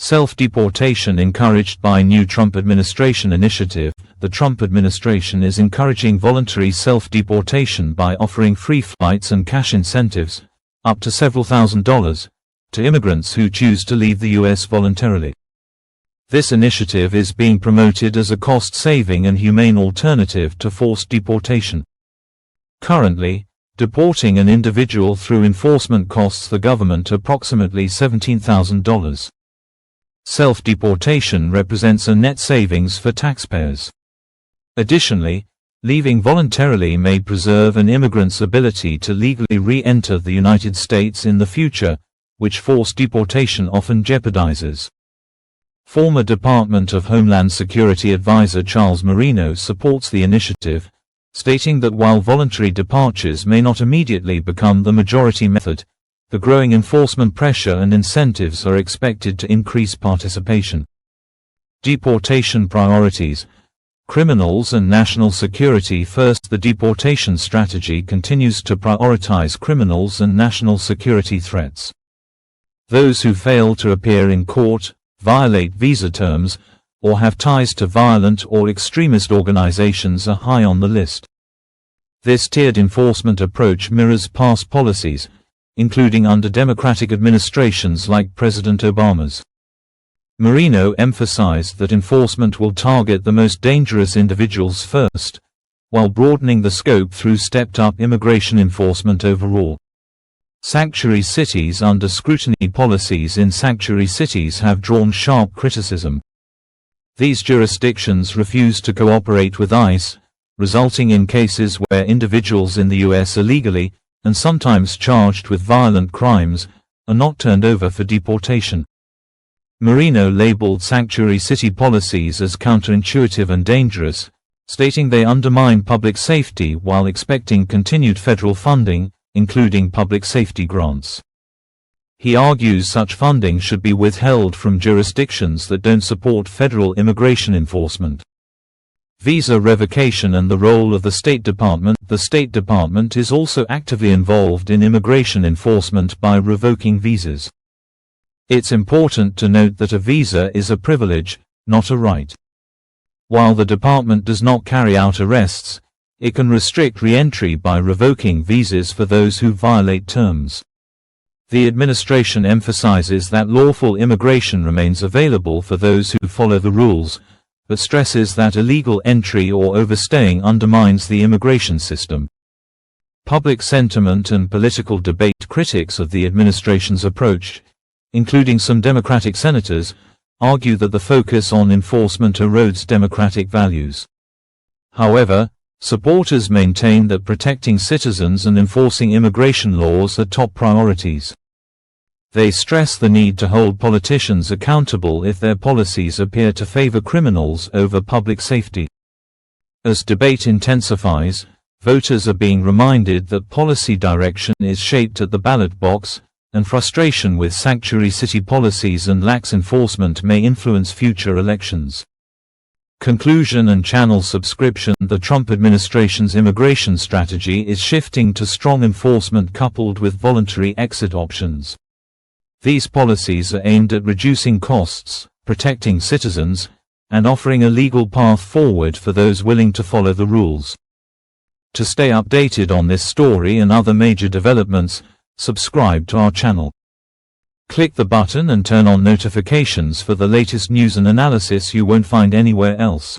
Self-deportation encouraged by new Trump administration initiative. The Trump administration is encouraging voluntary self-deportation by offering free flights and cash incentives, up to several $1,000s, to immigrants who choose to leave the U.S. voluntarily. This initiative is being promoted as a cost-saving and humane alternative to forced deportation. Currently, deporting an individual through enforcement costs the government approximately $17,000. Self-deportation represents a net savings for taxpayers. Additionally, leaving voluntarily may preserve an immigrant's ability to legally re-enter the United States in the future, which forced deportation often jeopardizes. Former Department of Homeland Security Advisor Charles Marino supports the initiative, stating that while voluntary departures may not immediately become the majority method, the growing enforcement pressure and incentives are expected to increase participation. Deportation priorities. Criminals and national security first. The deportation strategy continues to prioritize criminals and national security threats. Those who fail to appear in court, violate visa terms, or have ties to violent or extremist organizations are high on the list. This tiered enforcement approach mirrors past policies, including under Democratic administrations like President Obama's. Marino emphasized that enforcement will target the most dangerous individuals first, while broadening the scope through stepped-up immigration enforcement overall. Sanctuary cities. Under scrutiny, policies in sanctuary cities have drawn sharp criticism. These jurisdictions refuse to cooperate with ICE, resulting in cases where individuals in the U.S. illegally, and sometimes charged with violent crimes, are not turned over for deportation. Marino labeled sanctuary city policies as counterintuitive and dangerous, stating they undermine public safety while expecting continued federal funding, including public safety grants. He argues such funding should be withheld from jurisdictions that don't support federal immigration enforcement. Visa revocation and the role of the State Department. The State Department is also actively involved in immigration enforcement by revoking visas. It's important to note that a visa is a privilege, not a right. While the department does not carry out arrests, it can restrict re-entry by revoking visas for those who violate terms. The administration emphasizes that lawful immigration remains available for those who follow the rules, but stresses that illegal entry or overstaying undermines the immigration system. Public sentiment and political debate. Critics of the administration's approach, including some Democratic senators, argue that the focus on enforcement erodes democratic values. However, supporters maintain that protecting citizens and enforcing immigration laws are top priorities. They stress the need to hold politicians accountable if their policies appear to favor criminals over public safety. As debate intensifies, voters are being reminded that policy direction is shaped at the ballot box, and frustration with sanctuary city policies and lax enforcement may influence future elections. Conclusion and channel subscription. The Trump administration's immigration strategy is shifting to strong enforcement coupled with voluntary exit options. These policies are aimed at reducing costs, protecting citizens, and offering a legal path forward for those willing to follow the rules. To stay updated on this story and other major developments, subscribe to our channel. Click the button and turn on notifications for the latest news and analysis you won't find anywhere else.